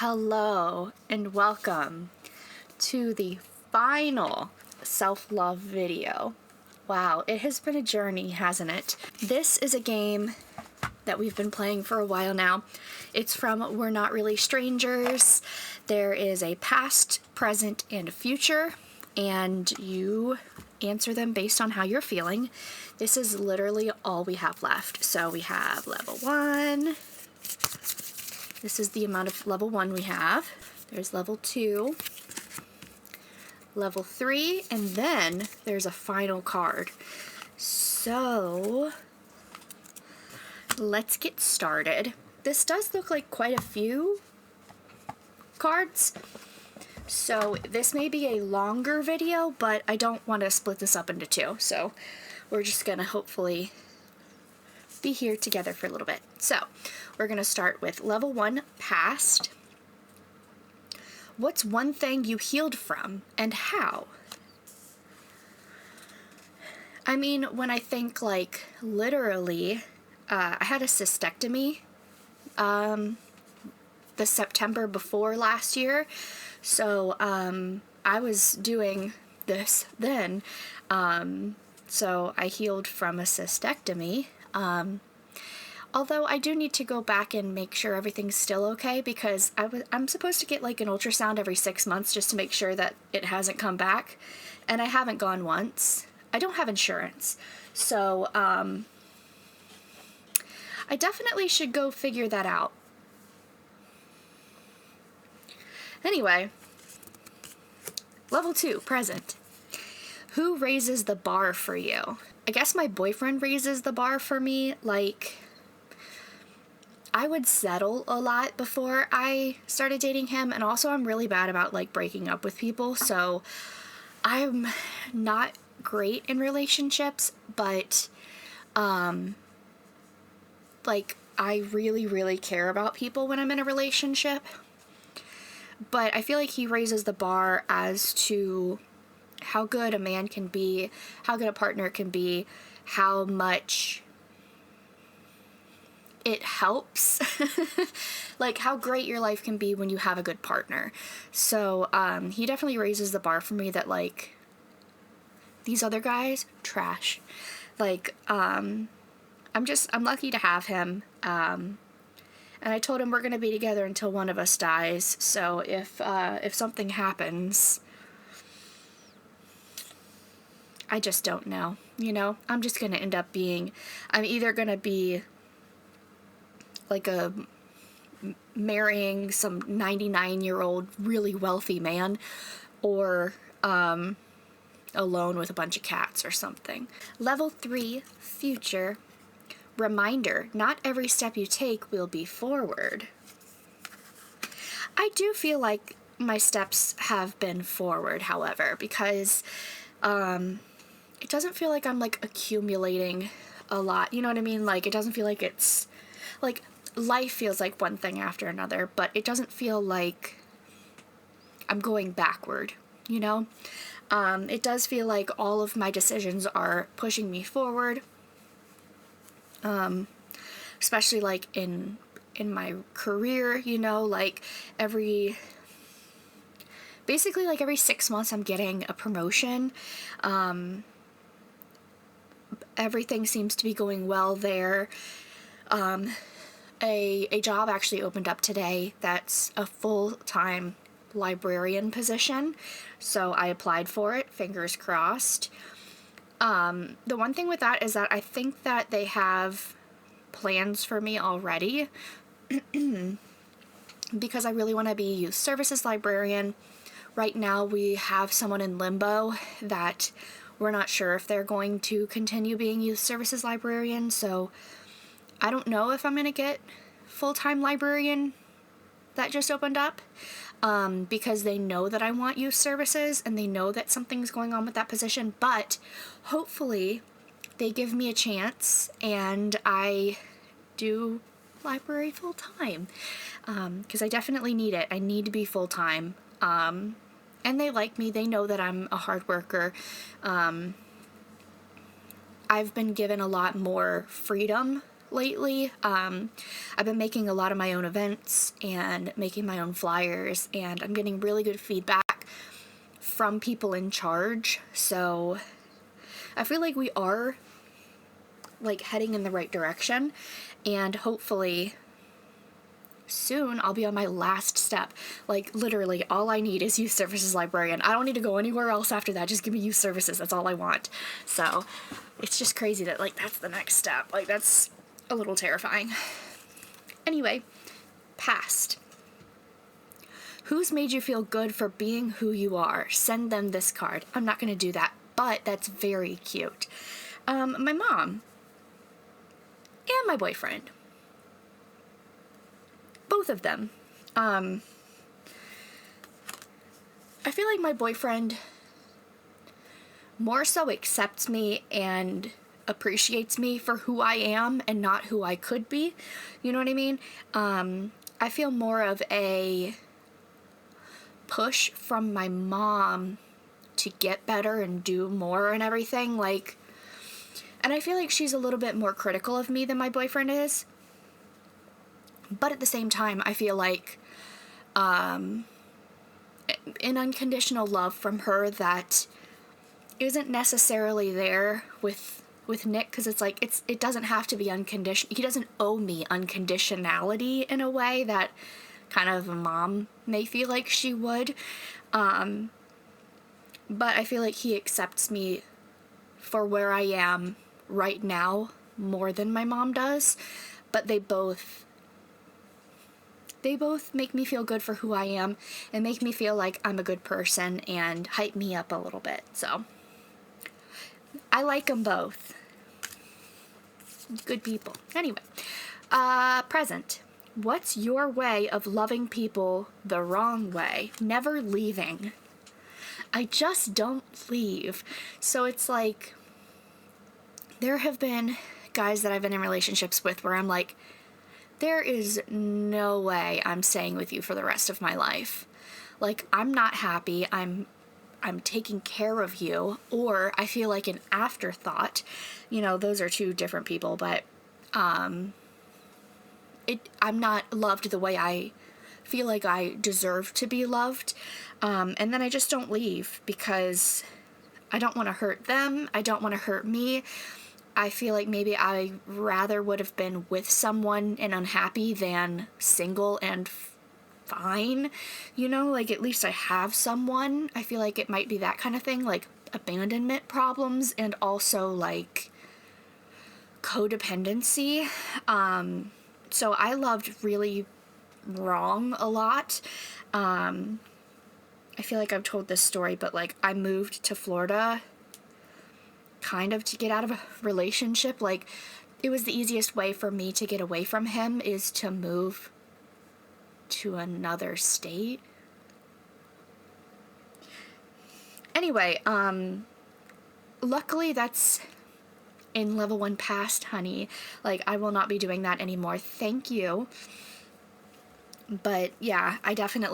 Hello and welcome to the final self-love video. Wow, it has been a journey, hasn't it? This is a game that we've been playing for a while now. It's from We're Not Really Strangers. There is a past, present, and a future, and you answer them based on how you're feeling. This is literally all we have left. So we have level 1. This is the amount of level 1 we have. There's level 2, level 3, and then there's a final card. So let's get started. This does look like quite a few cards. So this may be a longer video, but I don't want to split this up into two. So we're just gonna hopefully be here together for a little bit. So we're gonna start with level 1, past. What's one thing you healed from and how? I mean, when I think like literally, I had a cystectomy the September before last year. So I was doing this then. So I healed from a cystectomy. Although I do need to go back and make sure everything's still okay, because I'm supposed to get like an ultrasound every 6 months just to make sure that it hasn't come back, and I haven't gone once. I don't have insurance, so I definitely should go figure that out. Anyway, level 2, present. Who raises the bar for you? I guess my boyfriend raises the bar for me. Like, I would settle a lot before I started dating him, and also I'm really bad about like breaking up with people, so I'm not great in relationships, but like I really care about people when I'm in a relationship. But I feel like he raises the bar as to how good a man can be, how good a partner can be, how much it helps, like how great your life can be when you have a good partner. So he definitely raises the bar for me that like these other guys, trash. Like I'm lucky to have him. And I told him we're gonna be together until one of us dies. So if something happens, I just don't know, you know? I'm just gonna end up I'm either gonna be like marrying some 99-year-old really wealthy man, or alone with a bunch of cats or something. Level 3, future. Reminder, not every step you take will be forward. I do feel like my steps have been forward, however, because it doesn't feel like I'm like accumulating a lot, you know what I mean? Like, it doesn't feel like it's like life feels like one thing after another, but it doesn't feel like I'm going backward, you know? It does feel like all of my decisions are pushing me forward, especially like in my career, you know, like basically like every 6 months I'm getting a promotion. Everything seems to be going well there. A job actually opened up today that's a full-time librarian position, so I applied for it, fingers crossed. The one thing with that is that I think that they have plans for me already because I really want to be youth services librarian. Right now we have someone in limbo that we're not sure if they're going to continue being youth services librarian, so I don't know if I'm going to get full-time librarian that just opened up, because they know that I want youth services and they know that something's going on with that position, but hopefully they give me a chance and I do library full-time, because I definitely need it. I need to be full-time, and they like me. They know that I'm a hard worker. I've been given a lot more freedom lately. I've been making a lot of my own events and making my own flyers, and I'm getting really good feedback from people in charge. So I feel like we are like heading in the right direction, and hopefully soon I'll be on my last step. Like literally all I need is youth services librarian. I don't need to go anywhere else after that. Just give me youth services. That's all I want. So it's just crazy that like that's the next step. Like that's a little terrifying. Anyway, past. Who's made you feel good for being who you are? Send them this card. I'm not going to do that, but that's very cute. My mom and my boyfriend. Both of them. I feel like my boyfriend more so accepts me and appreciates me for who I am and not who I could be. You know what I mean? I feel more of a push from my mom to get better and do more and everything. Like, and I feel like she's a little bit more critical of me than my boyfriend is. But at the same time, I feel like an unconditional love from her that isn't necessarily there with Nick, because it's like it doesn't have to be unconditional. He doesn't owe me unconditionality in a way that kind of a mom may feel like she would. But I feel like he accepts me for where I am right now more than my mom does. But they both make me feel good for who I am and make me feel like I'm a good person and hype me up a little bit. So I like them both. Good people. Anyway, present. What's your way of loving people the wrong way? Never leaving. I just don't leave. So it's like, there have been guys that I've been in relationships with where I'm like, there is no way I'm staying with you for the rest of my life. Like, I'm not happy. I'm taking care of you, or I feel like an afterthought. You know, those are two different people, but I'm not loved the way I feel like I deserve to be loved. And then I just don't leave because I don't want to hurt them. I don't want to hurt me. I feel like maybe I rather would have been with someone and unhappy than single and fine. You know, like at least I have someone. I feel like it might be that kind of thing, like abandonment problems and also like codependency. So I loved really wrong a lot. I feel like I've told this story, but like I moved to Florida kind of to get out of a relationship. Like, it was the easiest way for me to get away from him is to move to another state. Anyway, luckily that's in level 1 past, honey. Like, I will not be doing that anymore. Thank you. But yeah, I did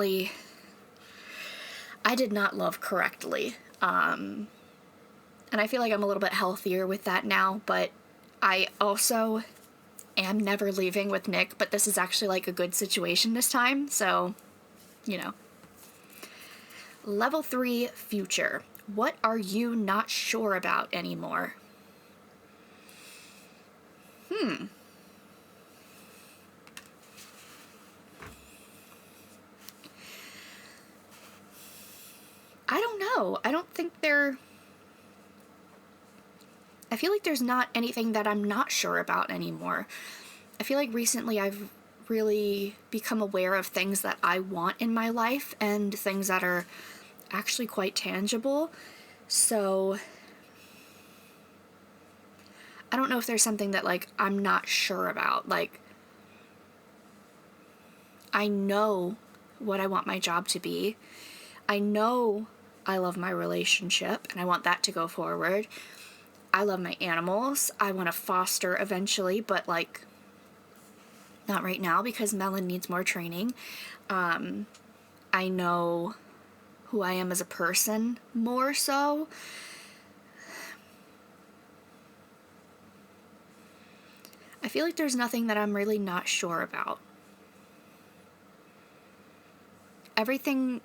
not love correctly. And I feel like I'm a little bit healthier with that now, but I also am never leaving with Nick, but this is actually like a good situation this time, so, you know. Level 3, future. What are you not sure about anymore? I don't know. I feel like there's not anything that I'm not sure about anymore. I feel like recently I've really become aware of things that I want in my life and things that are actually quite tangible. So I don't know if there's something that like I'm not sure about. Like, I know what I want my job to be. I know I love my relationship and I want that to go forward. I love my animals. I want to foster eventually, but like not right now because Melon needs more training. I know who I am as a person more so. I feel feel like there's nothing that I'm really not sure about. Everything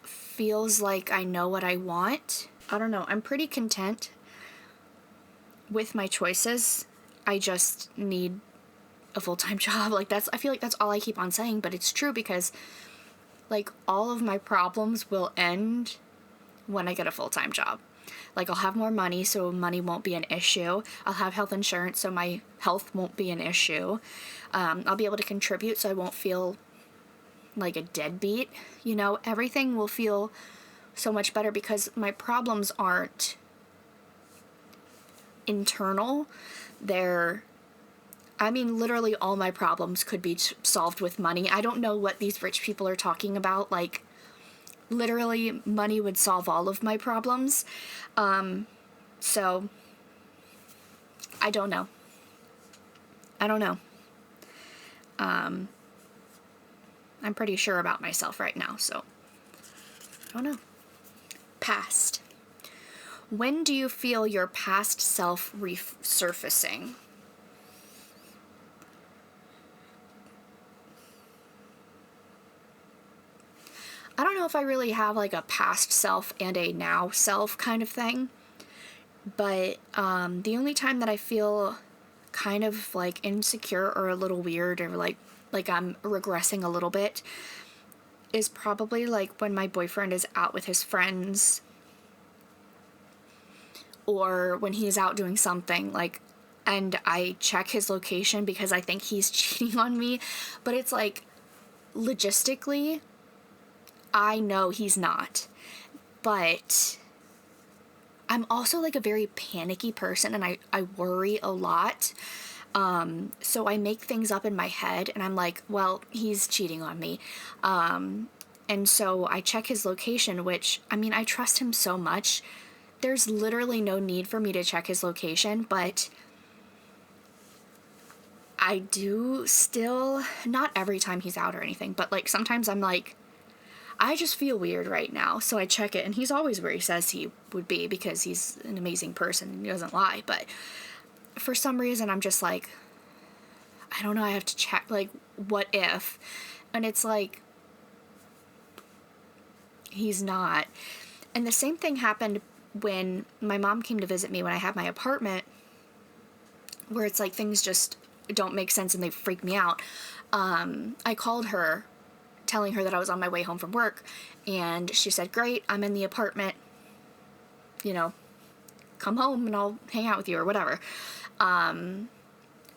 feels like I know what I want. I don't know. I'm pretty content with my choices. I just need a full-time job. Like, I feel like that's all I keep on saying, but it's true because, like, all of my problems will end when I get a full-time job. Like, I'll have more money, so money won't be an issue. I'll have health insurance, so my health won't be an issue. I'll be able to contribute, so I won't feel like a deadbeat. You know, everything will feel so much better because my problems aren't internal. Literally all my problems could be solved with money. I don't know what these rich people are talking about. Like, literally, money would solve all of my problems. So, I don't know. I'm pretty sure about myself right now, so I don't know. Past. When do you feel your past self resurfacing? I don't know if I really have like a past self and a now self kind of thing, but the only time that I feel kind of like insecure or a little weird or like I'm regressing a little bit is probably like when my boyfriend is out with his friends or when he's out doing something, like, and I check his location because I think he's cheating on me, but it's like, logistically, I know he's not, but I'm also like a very panicky person and I worry a lot. So I make things up in my head and I'm like, well, he's cheating on me. And so I check his location, which, I mean, I trust him so much. There's literally no need for me to check his location, but I do still, not every time he's out or anything, but like sometimes I'm like, I just feel weird right now, so I check it, and he's always where he says he would be because he's an amazing person and he doesn't lie, but for some reason I'm just like, I don't know, I have to check, like, what if? And it's like, he's not. And the same thing happened when my mom came to visit me when I had my apartment, where it's like things just don't make sense and they freak me out. I called her telling her that I was on my way home from work, and she said, great, I'm in the apartment, you know, come home and I'll hang out with you or whatever.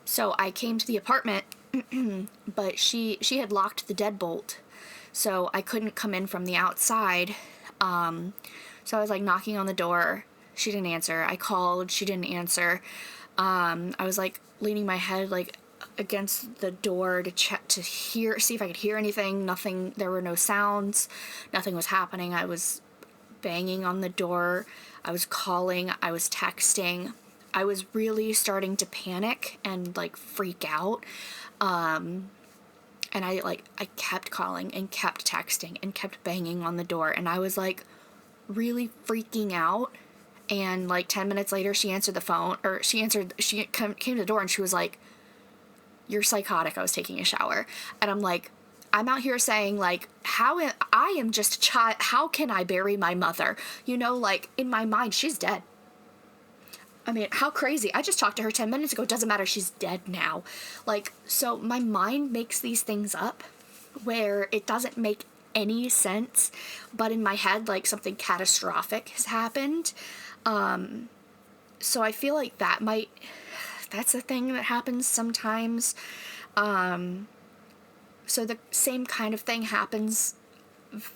So I came to the apartment, but she had locked the deadbolt, so I couldn't come in from the outside. So I was like knocking on the door, she didn't answer. I called, she didn't answer. I was like leaning my head like against the door to check to hear, see if I could hear anything. Nothing, there were no sounds, nothing was happening. I was banging on the door, I was calling, I was texting. I was really starting to panic and like freak out. And I kept calling and kept texting and kept banging on the door, and I was like really freaking out. And like 10 minutes later she answered the phone, or she came to the door and she was like, you're psychotic, I was taking a shower. And I'm like, I'm out here saying like, I am just a child, how can I bury my mother? You know, like in my mind she's dead. I mean, how crazy. I just talked to her 10 minutes ago. It doesn't matter. She's dead now. Like, so my mind makes these things up where it doesn't make any sense, but in my head, like, something catastrophic has happened. So I feel like that's a thing that happens sometimes. So the same kind of thing happens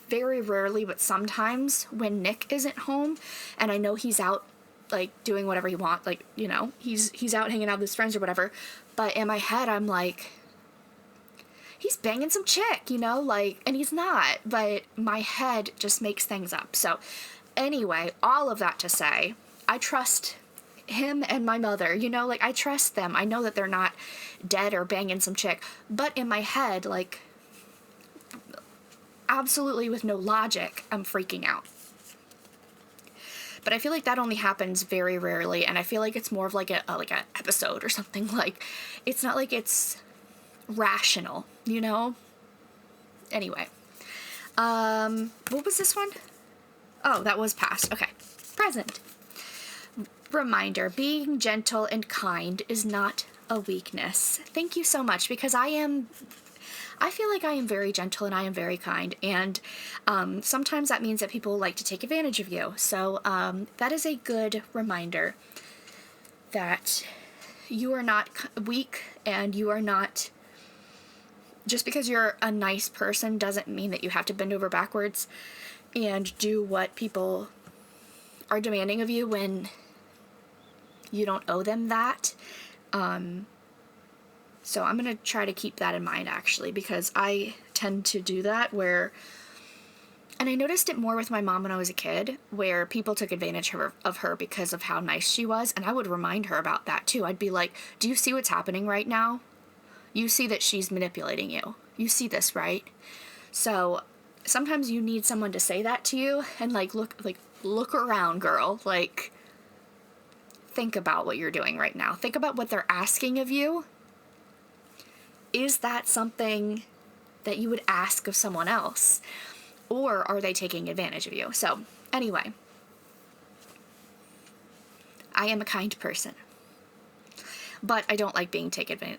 very rarely, but sometimes when Nick isn't home, and I know he's out like doing whatever he wants, like, you know, he's out hanging out with his friends or whatever, but in my head I'm like, he's banging some chick, you know, like, and he's not, but my head just makes things up. So anyway, all of that to say, I trust him and my mother, you know, like, I trust them. I know that they're not dead or banging some chick, but in my head, like, absolutely with no logic, I'm freaking out. But I feel like that only happens very rarely, and I feel like it's more of like a episode or something. Like, it's not like it's rational, you know? Anyway. What was this one? Oh, that was past. Okay. Present. Reminder, being gentle and kind is not a weakness. Thank you so much, because I feel like I am very gentle and I am very kind, and sometimes that means that people like to take advantage of you. So that is a good reminder that you are not weak, and you are not, just because you're a nice person doesn't mean that you have to bend over backwards and do what people are demanding of you when you don't owe them that. So I'm going to try to keep that in mind, actually, because I tend to do that and I noticed it more with my mom when I was a kid, where people took advantage of her because of how nice she was, and I would remind her about that too. I'd be like, do you see what's happening right now? You see that she's manipulating you. You see this, right? So sometimes you need someone to say that to you, and look around, girl. Like, think about what you're doing right now. Think about what they're asking of you. Is that something that you would ask of someone else? Or are they taking advantage of you? So, anyway. I am a kind person. But I don't like being taken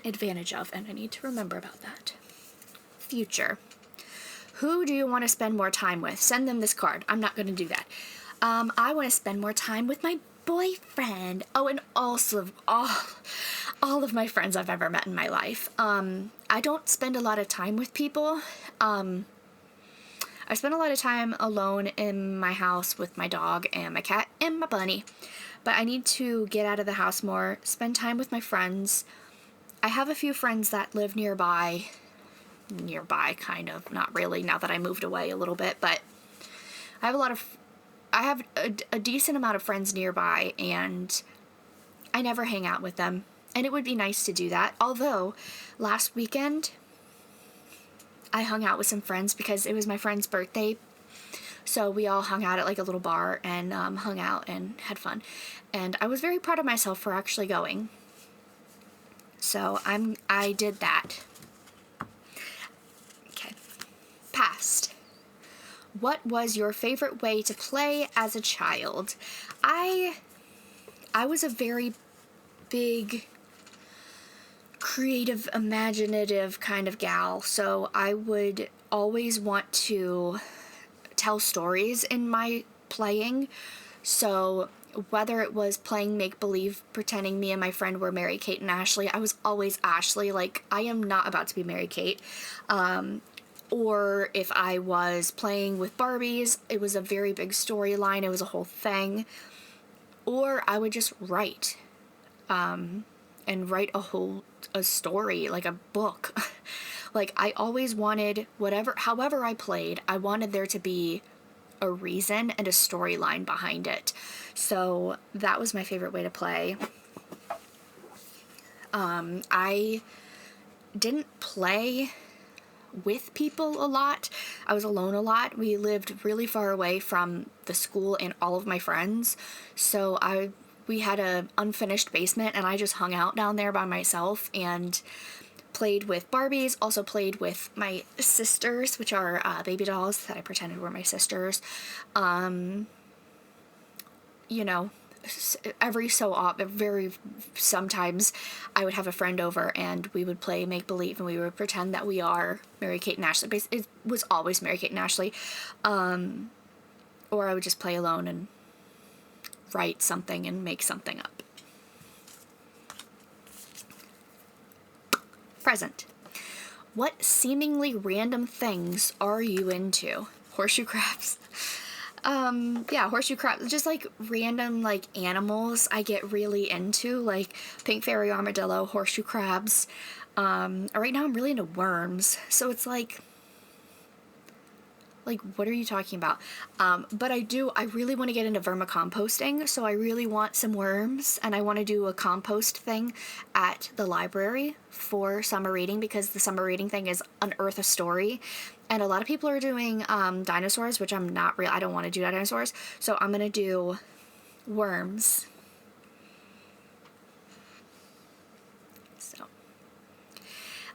advantage of, and I need to remember about that. Future. Who do you want to spend more time with? Send them this card. I'm not going to do that. I want to spend more time with my boyfriend. Oh, and also all of my friends I've ever met in my life. I don't spend a lot of time with people. I spend a lot of time alone in my house with my dog and my cat and my bunny. But I need to get out of the house more, spend time with my friends. I have a few friends that live nearby, kind of, not really, now that I moved away a little bit, but I have a decent amount of friends nearby, and I never hang out with them, and it would be nice to do that. Although, last weekend, I hung out with some friends because it was my friend's birthday, so we all hung out at like a little bar and hung out and had fun, and I was very proud of myself for actually going. So I did that. Okay. Past. What was your favorite way to play as a child? I was a very big, creative, imaginative kind of gal, so I would always want to tell stories in my playing. So whether it was playing make-believe, pretending me and my friend were Mary-Kate and Ashley, I was always Ashley, like, I am not about to be Mary-Kate. Or if I was playing with Barbies, it was a very big storyline, it was a whole thing. Or I would just write, and write a story, like a book. Like, I always wanted, however I played, I wanted there to be a reason and a storyline behind it. So that was my favorite way to play. I didn't play with people a lot. I was alone a lot. We lived really far away from the school and all of my friends. So we had an unfinished basement, and I just hung out down there by myself and played with Barbies, also played with my sisters, which are baby dolls that I pretended were my sisters. You know, sometimes I would have a friend over and we would play make-believe, and we would pretend that we are Mary-Kate and Ashley. It was always Mary-Kate and Ashley. Or I would just play alone and write something and make something up. Present. What seemingly random things are you into? Horseshoe crabs. Yeah, horseshoe crabs. Just like random like animals I get really into, like pink fairy armadillo, horseshoe crabs. Right now I'm really into worms. So it's like, what are you talking about? But I really want to get into vermicomposting, so I really want some worms, and I want to do a compost thing at the library for summer reading, because the summer reading thing is Unearth a Story, And a lot of people are doing dinosaurs, which I'm not real. I don't want to do dinosaurs. So I'm going to do worms. So,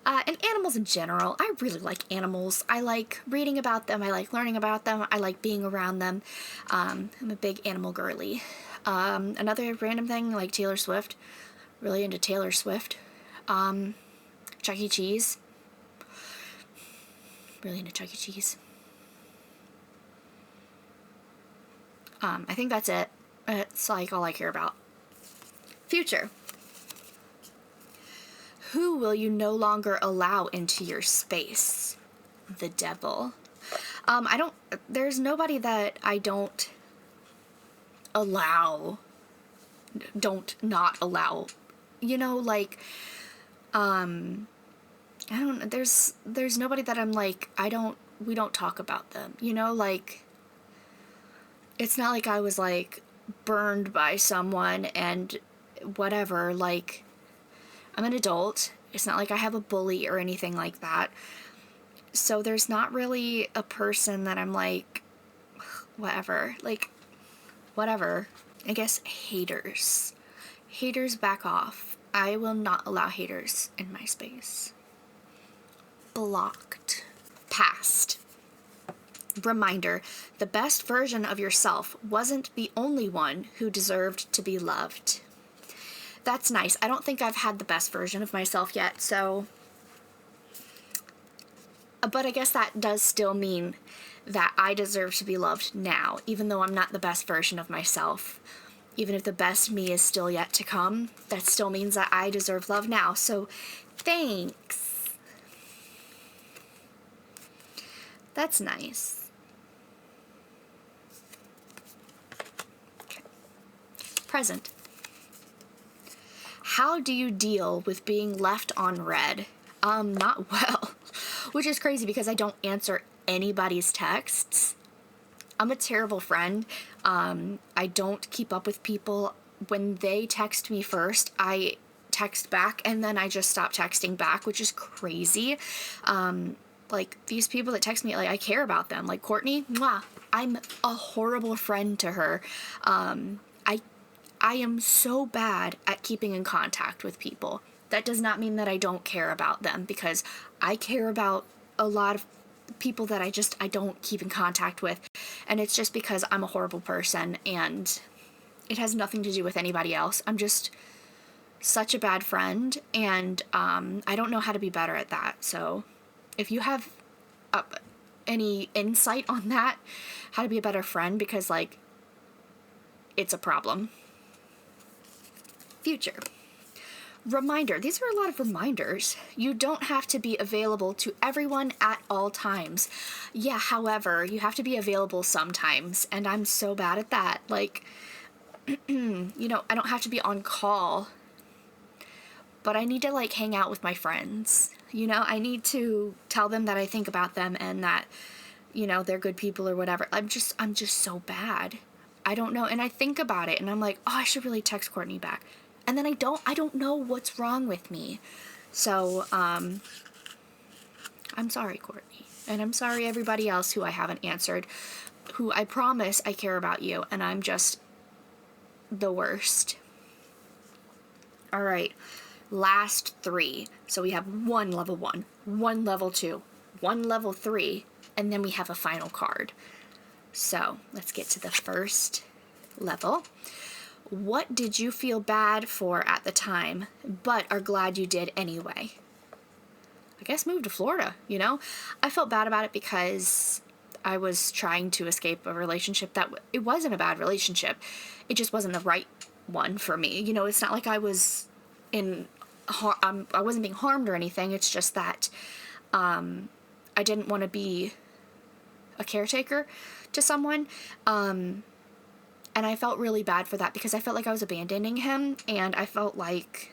and animals in general. I really like animals. I like reading about them. I like learning about them. I like being around them. I'm a big animal girly. Another random thing, like Taylor Swift. Really into Taylor Swift. Chuck E. Cheese. Really into Chuck E. Cheese. I think that's it. It's like all I care about. Future. Who will you no longer allow into your space? The devil. There's nobody that I don't allow. Not allow. You know, like, I don't, there's nobody that I'm like, we don't talk about them, you know, like, it's not like I was, like, burned by someone and whatever, like, I'm an adult, it's not like I have a bully or anything like that, so there's not really a person that I'm like, whatever, I guess haters. Haters, back off. I will not allow haters in my space. Blocked. Past. Reminder, the best version of yourself wasn't the only one who deserved to be loved. That's nice. I don't think I've had the best version of myself yet, so... But I guess that does still mean that I deserve to be loved now, even though I'm not the best version of myself. Even if the best me is still yet to come, that still means that I deserve love now, so thanks. That's nice. Okay. Present. How do you deal with being left on red? Not well. Which is crazy because I don't answer anybody's texts. I'm a terrible friend. I don't keep up with people. When they text me first, I text back and then I just stop texting back, which is crazy. Like, these people that text me, like, I care about them. Like, Courtney, mwah, I'm a horrible friend to her. I am so bad at keeping in contact with people. That does not mean that I don't care about them, because I care about a lot of people that I don't keep in contact with. And it's just because I'm a horrible person, and it has nothing to do with anybody else. I'm just such a bad friend, and I don't know how to be better at that. So if you have any insight on that, how to be a better friend, because, like, it's a problem. Future. Reminder. These are a lot of reminders. You don't have to be available to everyone at all times. Yeah, however, you have to be available sometimes, and I'm so bad at that. Like, you know, I don't have to be on call, but I need to, like, hang out with my friends. You know, I need to tell them that I think about them and that, you know, they're good people or whatever. I'm just so bad. I don't know. And I think about it and I'm like, oh, I should really text Courtney back. And then I don't know what's wrong with me. So, I'm sorry, Courtney. And I'm sorry everybody else who I haven't answered, who I promise I care about you, and I'm just the worst. All right. Last 3. So we have 1 level 1, 1 level 2, 1 level 3, and then we have a final card. So let's get to the first level. What did you feel bad for at the time, but are glad you did anyway? I guess move to Florida, you know? I felt bad about it because I was trying to escape a relationship that it wasn't a bad relationship. It just wasn't the right one for me. You know, it's not like I was I wasn't being harmed or anything. It's just that I didn't want to be a caretaker to someone. And I felt really bad for that because I felt like I was abandoning him, and I felt like,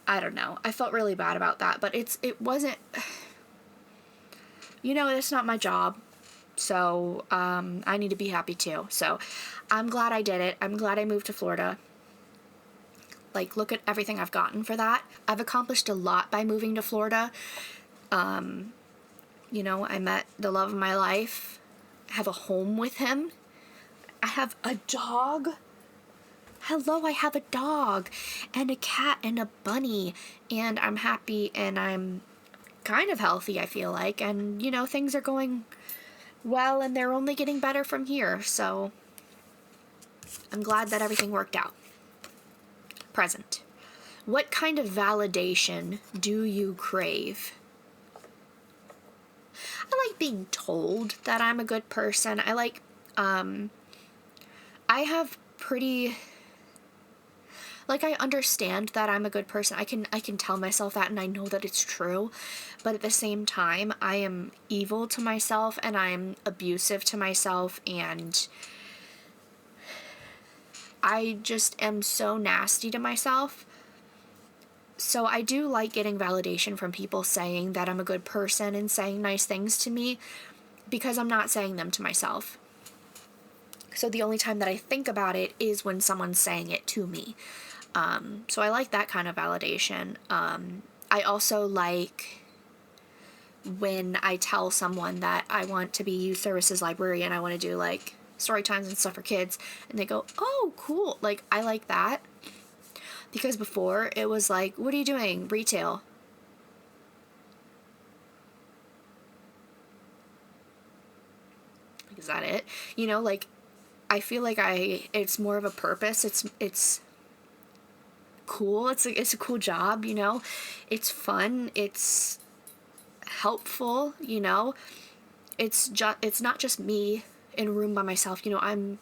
I don't know, I felt really bad about that, but it wasn't, you know, it's not my job, so I need to be happy too. So I'm glad I did it. I'm glad I moved to Florida. Like, look at everything I've gotten for that. I've accomplished a lot by moving to Florida. You know, I met the love of my life. I have a home with him. I have a dog. Hello, I have a dog and a cat and a bunny, and I'm happy and I'm kind of healthy, I feel like, and you know, things are going well and they're only getting better from here, so I'm glad that everything worked out. Present. What kind of validation do you crave? I like being told that I'm a good person. I have pretty, like, I understand that I'm a good person. I can tell myself that, and I know that it's true. But at the same time, I am evil to myself, and I'm abusive to myself, and I just am so nasty to myself. So I do like getting validation from people saying that I'm a good person and saying nice things to me, because I'm not saying them to myself. So the only time that I think about it is when someone's saying it to me. So I like that kind of validation. I also like when I tell someone that I want to be youth services librarian, I want to do like story times and stuff for kids, and they go, oh, cool. Like, I like that. Because before it was like, what are you doing? Retail. Is that it? You know, like, I feel like it's more of a purpose. It's cool. It's a cool job, you know. It's fun. It's helpful, you know. It's not just me in a room by myself, you know. I'm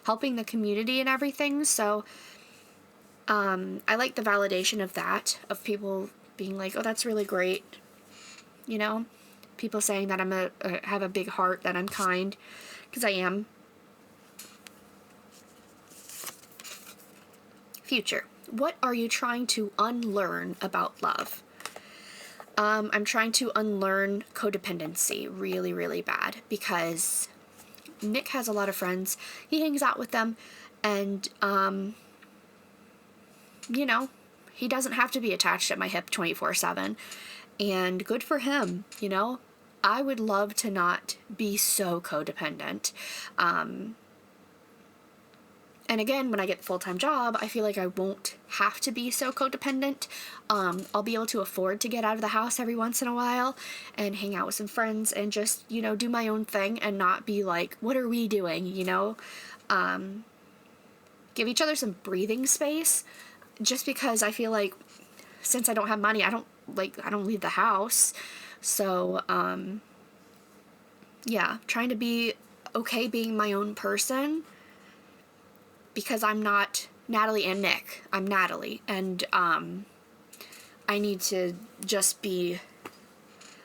helping the community and everything. So I like the validation of that, of people being like, oh, that's really great, you know. People saying that have a big heart, that I'm kind, because I am. Future. What are you trying to unlearn about love? I'm trying to unlearn codependency really, really bad, because Nick has a lot of friends. He hangs out with them, and, you know, he doesn't have to be attached at my hip 24/7, and good for him, you know. I would love to not be so codependent. And again, when I get the full-time job, I feel like I won't have to be so codependent. I'll be able to afford to get out of the house every once in a while and hang out with some friends and just, you know, do my own thing and not be like, what are we doing, you know? Give each other some breathing space, just because I feel like since I don't have money, I don't leave the house. So, yeah, trying to be okay being my own person, because I'm not Natalie and Nick. I'm Natalie, and I need to just be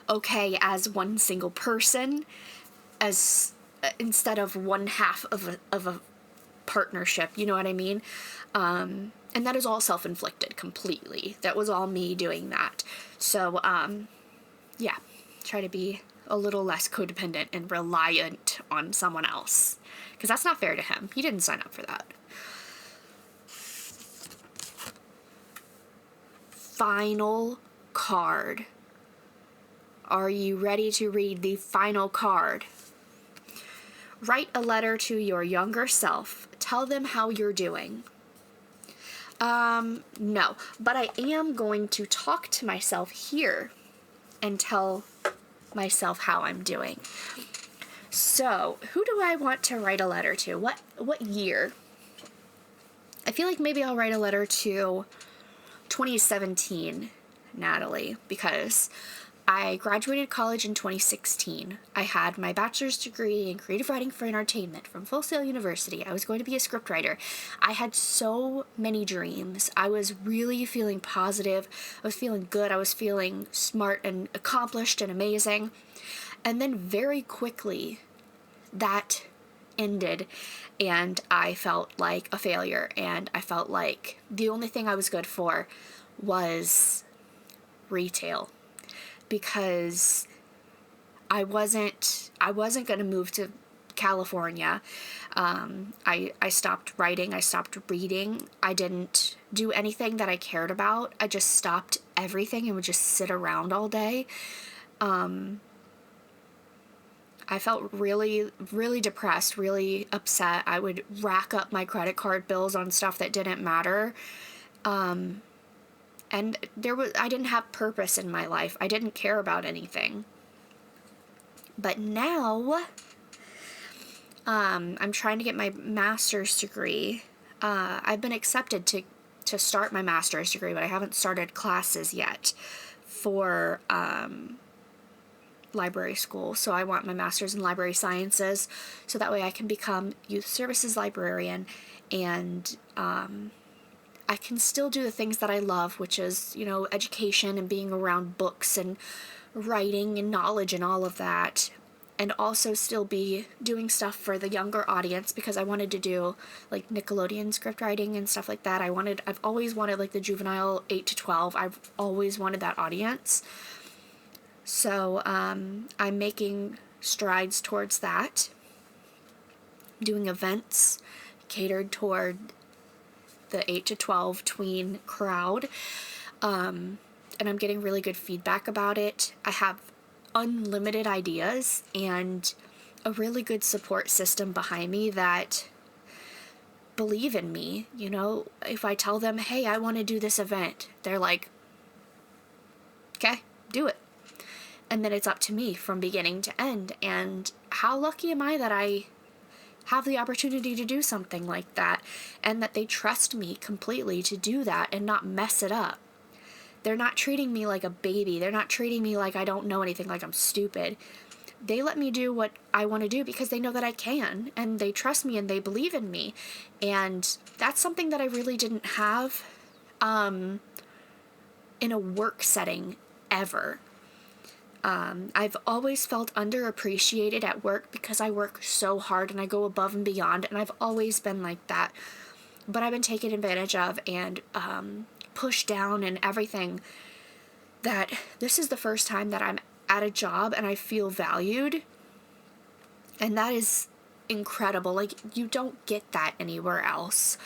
okay as one single person, as instead of one half of a partnership. You know what I mean? And that is all self-inflicted completely. That was all me doing that. So yeah, try to be a little less codependent and reliant on someone else, because that's not fair to him. He didn't sign up for that. Final card. Are you ready to read the final card? Write a letter to your younger self. Tell them how you're doing. No, but I am going to talk to myself here and tell myself how I'm doing. So, who do I want to write a letter to? What year? I feel like maybe I'll write a letter to 2017 Natalie, because I graduated college in 2016. I had my bachelor's degree in creative writing for entertainment from Full Sail University. I was going to be a scriptwriter. I had so many dreams. I was really feeling positive. I was feeling good. I was feeling smart and accomplished and amazing. And then very quickly, that ended, and I felt like a failure, and I felt like the only thing I was good for was retail, because I wasn't going to move to California. I stopped writing. I stopped reading. I didn't do anything that I cared about. I just stopped everything and would just sit around all day. I felt really, really depressed, really upset. I would rack up my credit card bills on stuff that didn't matter. And I didn't have purpose in my life. I didn't care about anything. But now, I'm trying to get my master's degree. I've been accepted to start my master's degree, but I haven't started classes yet for, library school. So I want my master's in library sciences, so that way I can become youth services librarian, and I can still do the things that I love, which is, education and being around books and writing and knowledge and all of that, and also still be doing stuff for the younger audience, because I wanted to do like Nickelodeon script writing and stuff like that. I've always wanted like the juvenile 8 to 12. I've always wanted that audience. So I'm making strides towards that, doing events catered toward the 8 to 12 tween crowd, and I'm getting really good feedback about it. I have unlimited ideas and a really good support system behind me that believe in me. If I tell them, hey, I want to do this event, they're like, okay, do it. And then it's up to me from beginning to end. And how lucky am I that I have the opportunity to do something like that, and that they trust me completely to do that and not mess it up. They're not treating me like a baby. They're not treating me like I don't know anything, like I'm stupid. They let me do what I want to do because they know that I can, and they trust me and they believe in me. And that's something that I really didn't have in a work setting ever. I've always felt underappreciated at work because I work so hard and I go above and beyond, and I've always been like that. But I've been taken advantage of and pushed down and everything. That this is the first time that I'm at a job and I feel valued. And that is incredible. Like, you don't get that anywhere else.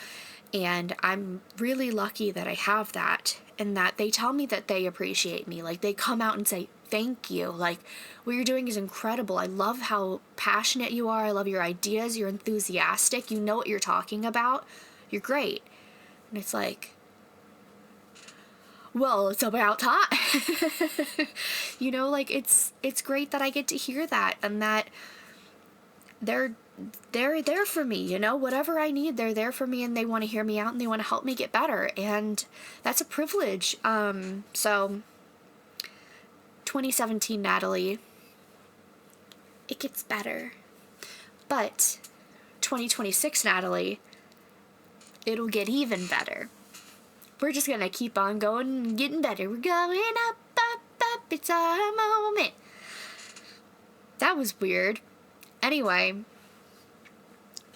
And I'm really lucky that I have that, and that they tell me that they appreciate me. Like, they come out and say, thank you. Like, what you're doing is incredible. I love how passionate you are. I love your ideas. You're enthusiastic. You know what you're talking about. You're great. And it's like, well, it's about time. It's great that I get to hear that, and that they're there for me, whatever I need, they're there for me, and they want to hear me out and they want to help me get better. And that's a privilege. So 2017 Natalie, it gets better. But 2026 Natalie, it'll get even better. We're just going to keep on going and getting better. We're going up, up, up. It's our moment. That was weird. Anyway,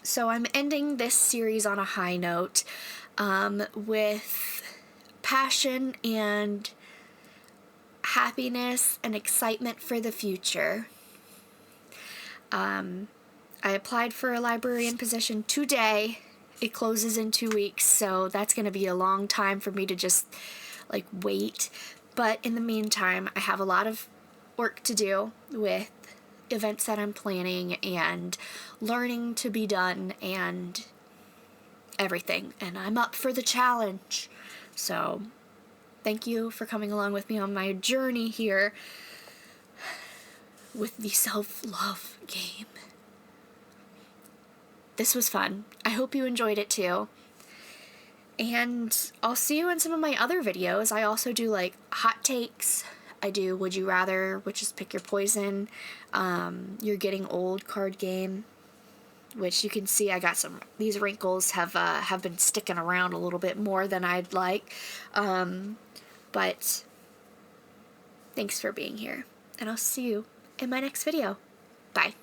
so I'm ending this series on a high note, with passion and happiness and excitement for the future. I applied for a librarian position today. It closes in 2 weeks, so that's going to be a long time for me to just, wait. But in the meantime, I have a lot of work to do with events that I'm planning and learning to be done and everything. And I'm up for the challenge. So thank you for coming along with me on my journey here with the self-love game. This was fun. I hope you enjoyed it too. And I'll see you in some of my other videos. I also do hot takes. I do Would You Rather, which is pick your poison. You're Getting Old card game, which you can see I got these wrinkles have been sticking around a little bit more than I'd like. But thanks for being here, and I'll see you in my next video. Bye.